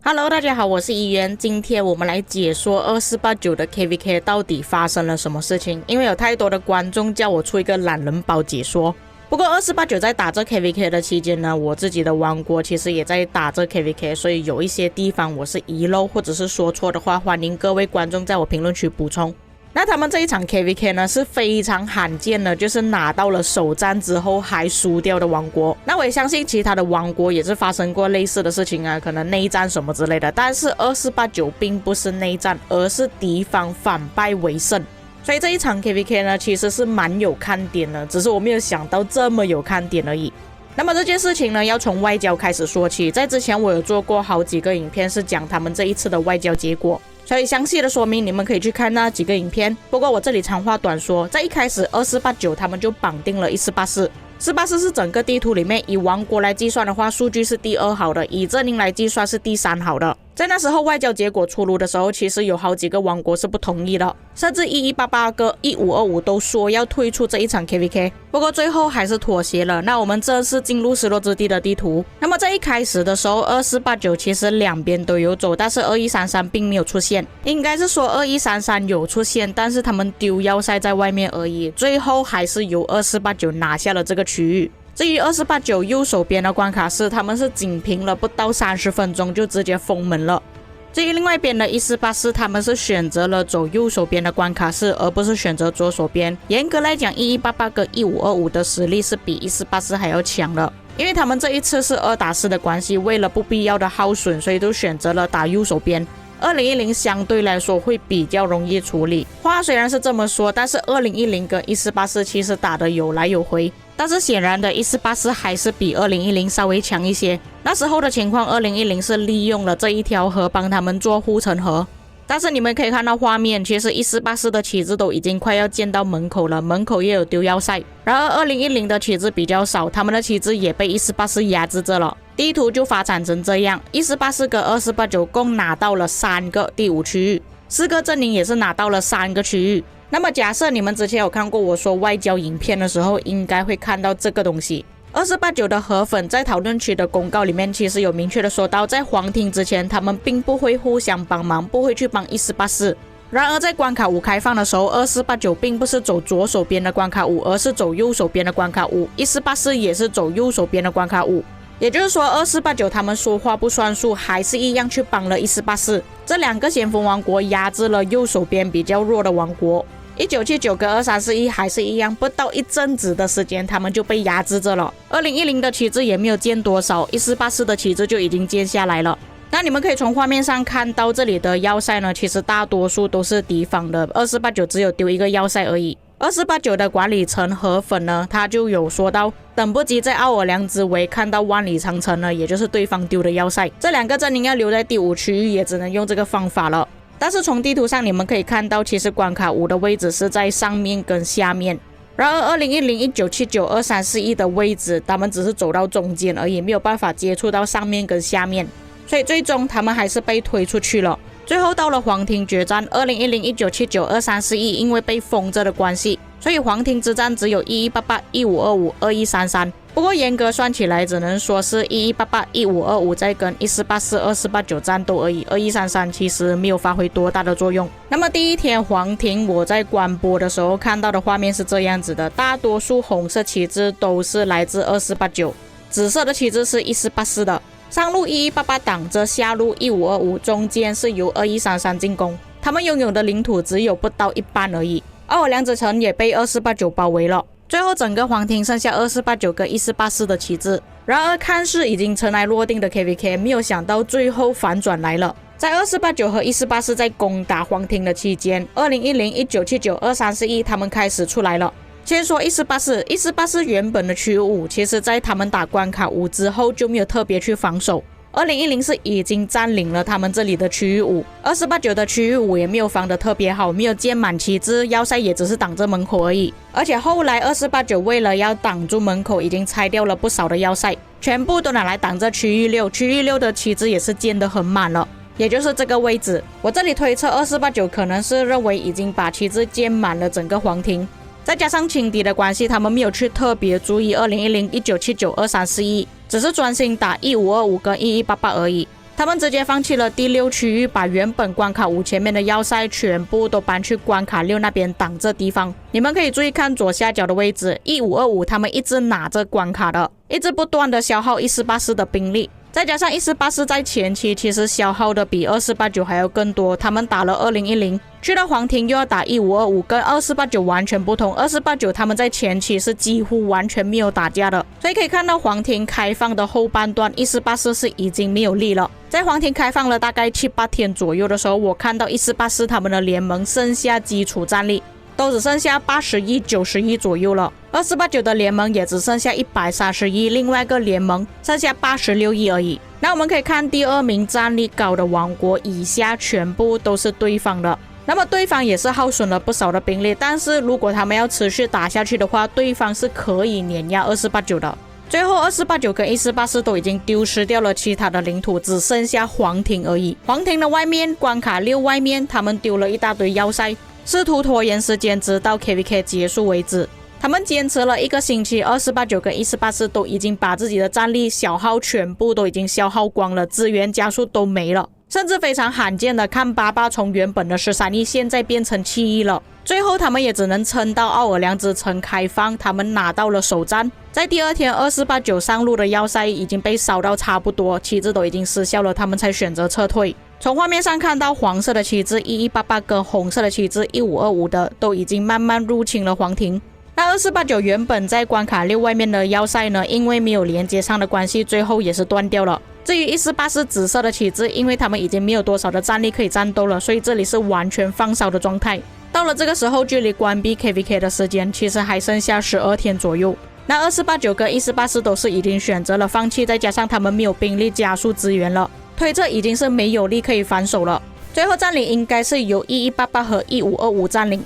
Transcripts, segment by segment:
Hello， 大家好，我是怡媛。今天我们来解说2489的 KVK 到底发生了什么事情。因为有太多的观众叫我出一个懒人包解说。不过2489在打这 KVK 的期间呢，我自己的王国其实也在打这 KVK， 所以有一些地方我是遗漏或者是说错的话，欢迎各位观众在我评论区补充。那他们这一场 KVK 呢是非常罕见的，就是拿到了首战之后还输掉的王国。那我也相信其他的王国也是发生过类似的事情啊，可能内战什么之类的。但是2489并不是内战，而是敌方反败为胜。所以这一场 KVK 呢其实是蛮有看点的，只是我没有想到这么有看点而已。那么这件事情呢要从外交开始说起，在之前我有做过好几个影片是讲他们这一次的外交结果，所以详细的说明你们可以去看那几个影片。不过我这里长话短说，在一开始2489他们就绑定了1484，1484是整个地图里面以王国来计算的话，数据是第2好的，以阵营来计算是第3好的。在那时候外交结果出炉的时候，其实有好几个王国是不同意的，甚至1188跟1525都说要退出这一场 KVK， 不过最后还是妥协了。那我们正式进入失落之地的地图。那么在一开始的时候2489其实两边都有走，但是2133并没有出现，应该是说2133有出现，但是他们丢要塞在外面而已，最后还是由2489拿下了这个区域。至于2489右手边的关卡是，他们是仅凭了不到30分钟就直接封门了。至于另外一边的1484，他们是选择了走右手边的关卡室，而不是选择左手边。严格来讲，1188跟1525的实力是比1484还要强的，因为他们这一次是2打4的关系，为了不必要的耗损，所以都选择了打右手边。2010相对来说会比较容易处理。话虽然是这么说，但是2010跟1484其实打得有来有回。但是显然的，1484还是比2010稍微强一些。那时候的情况，2010是利用了这一条河帮他们做护城河。但是你们可以看到画面，其实1484的旗帜都已经快要建到门口了，门口也有丢要塞。然而2010的旗帜比较少，他们的旗帜也被1484压制着了。地图就发展成这样，1484跟2489共拿到了3个第5区域，4个阵营也是拿到了3个区域。那么假设你们之前有看过我说外交影片的时候，应该会看到这个东西。2489的河粉在讨论区的公告里面其实有明确的说到，在黄庭之前他们并不会互相帮忙，不会去帮1484。然而在关卡5开放的时候，2489并不是走左手边的关卡5，而是走右手边的关卡5，1484也是走右手边的关卡5。也就是说2489他们说话不算数，还是一样去帮了1484。这两个先锋王国压制了右手边比较弱的王国。1979跟2341还是一样，不到一阵子的时间他们就被压制着了。2010的旗帜也没有建多少，1484的旗帜就已经建下来了。那你们可以从画面上看到，这里的要塞呢其实大多数都是敌方的，2489只有丢一个要塞而已。2489的管理层河粉呢，他就有说到，等不及在奥尔良之围看到万里长城呢，也就是对方丢的要塞，这两个阵营要留在第5区域也只能用这个方法了。但是从地图上你们可以看到，其实关卡5的位置是在上面跟下面。然而2010、1979、2341的位置，他们只是走到中间而已，没有办法接触到上面跟下面，所以最终他们还是被推出去了。最后到了黄庭决战，2010、1979、2341因为被封着的关系，所以黄庭之战只有1188、1525、2133。不过严格算起来，只能说是1188、1525在跟1484、2489战斗而已，2133其实没有发挥多大的作用。那么第一天黄庭，我在观播的时候看到的画面是这样子的，大多数红色旗帜都是来自2489，紫色的旗帜是1484的。上路1188挡着，下路1525，中间是由2133进攻。他们拥有的领土只有不到一半而已。奥尔良之城也被2489包围了。最后整个黄庭剩下2489跟1484的旗帜。然而看似已经尘埃落定的 KVK， 没有想到最后反转来了。在2489和1484在攻打黄庭的期间，2010、1979、2341他们开始出来了。先说1484原本的区域5，其实在他们打关卡5之后就没有特别去防守。2010是已经占领了他们这里的区域5，2489的区域5也没有防得特别好，没有建满旗帜，要塞也只是挡着门口而已。而且后来2489为了要挡住门口，已经拆掉了不少的要塞，全部都拿来挡着区域6，区域6的旗帜也是建得很满了。也就是这个位置，我这里推测2489可能是认为已经把旗帜建满了整个黄庭，再加上轻敌的关系，他们没有去特别注意2010、1979、2341，只是专心打1525跟1188而已。他们直接放弃了第6区域，把原本关卡5前面的要塞全部都搬去关卡6那边挡这地方。你们可以注意看左下角的位置，1525他们一直拿着关卡的，一直不断的消耗1484的兵力。再加上1484在前期其实消耗的比2489还要更多，他们打了2010，去到黄庭又要打1525，跟2489完全不同。2489他们在前期是几乎完全没有打架的，所以可以看到黄庭开放的后半段1484是已经没有力了。在黄庭开放了大概7、8天左右的时候，我看到1484他们的联盟剩下基础战力都只剩下81、91左右了，2489的联盟也只剩下131，另外一个联盟剩下86亿而已。那我们可以看第2名战力高的王国以下全部都是对方的，那么对方也是耗损了不少的兵力，但是如果他们要持续打下去的话，对方是可以碾压2489的。最后2489跟1484都已经丢失掉了其他的领土，只剩下黄庭而已。黄庭的外面关卡6外面他们丢了一大堆要塞，试图拖延时间直到 KVK 结束为止。他们坚持了1个星期，2489跟1484都已经把自己的战力小耗全部都已经消耗光了，资源加速都没了，甚至非常罕见的看88从原本的13亿现在变成7亿了。最后他们也只能撑到奥尔良之城开放，他们拿到了首战。在第2天2489上路的要塞已经被烧到差不多，旗帜都已经失效了，他们才选择撤退。从画面上看到黄色的旗帜1188跟红色的旗帜1525的都已经慢慢入侵了黄庭。那2489原本在关卡6外面的要塞呢，因为没有连接上的关系，最后也是断掉了。至于1484紫色的旗帜，因为他们已经没有多少的战力可以战斗了，所以这里是完全放烧的状态。到了这个时候，距离关闭 KVK 的时间其实还剩下12天左右。那2489跟1484都是已经选择了放弃，再加上他们没有兵力加速支援了，推测已经是没有力可以反手了。最后占领应该是由1188和1525占领。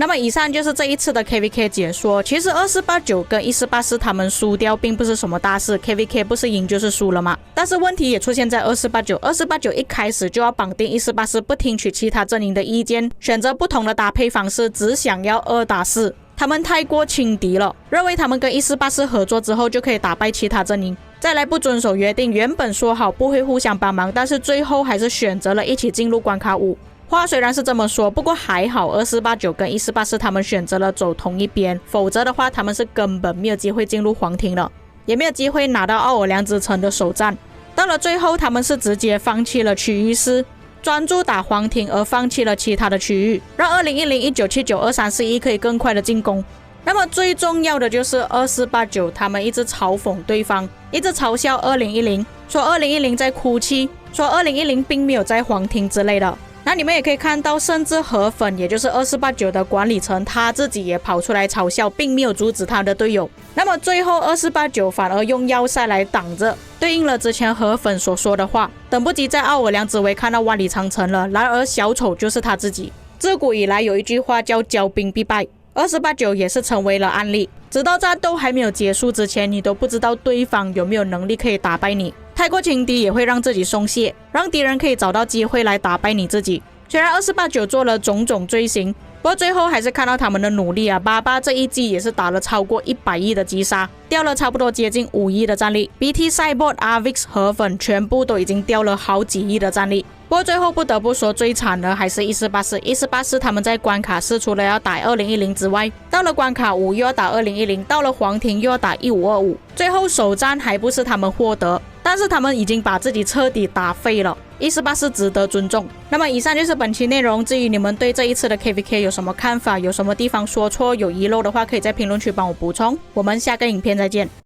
那么以上就是这一次的 KVK 解说。其实2489跟1484他们输掉并不是什么大事， KVK 不是赢就是输了嘛。但是问题也出现在2489一开始就要绑定1484，不听取其他阵营的意见，选择不同的搭配方式，只想要2打4。他们太过轻敌了，认为他们跟1484合作之后就可以打败其他阵营，再来不遵守约定，原本说好不会互相帮忙，但是最后还是选择了一起进入关卡5。话虽然是这么说，不过还好2489跟1484他们选择了走同一边，否则的话他们是根本没有机会进入黄庭了，也没有机会拿到奥尔良之城的首战。到了最后他们是直接放弃了区域4，专注打黄庭而放弃了其他的区域，让2010、1979、2341可以更快的进攻。那么最重要的就是2489他们一直嘲讽对方，一直嘲笑2010，说2010在哭泣，说2010并没有在黄庭之类的。那你们也可以看到，甚至河粉也就是2489的管理层他自己也跑出来嘲笑，并没有阻止他的队友。那么最后2489反而用要塞来挡着，对应了之前河粉所说的话，等不及在奥尔良之围看到万里长城了，然而小丑就是他自己。自古以来有一句话叫骄兵必败，2489也是成为了案例。直到战斗还没有结束之前，你都不知道对方有没有能力可以打败你。太过轻敌也会让自己松懈，让敌人可以找到机会来打败你自己。虽然2489做了种种罪行，不过最后还是看到他们的努力啊。88这一季也是打了超过100亿的击杀，掉了差不多接近5亿的战力。BT Cyborg、Avix 河粉全部都已经掉了好几亿的战力。不过最后不得不说，最惨的还是1484他们在关卡4除了要打2010之外，到了关卡5又要打2010，到了黄庭又要打1525，最后首战还不是他们获得，但是他们已经把自己彻底打废了。1484值得尊重。那么以上就是本期内容，至于你们对这一次的 KVK 有什么看法，有什么地方说错有遗漏的话，可以在评论区帮我补充。我们下个影片再见。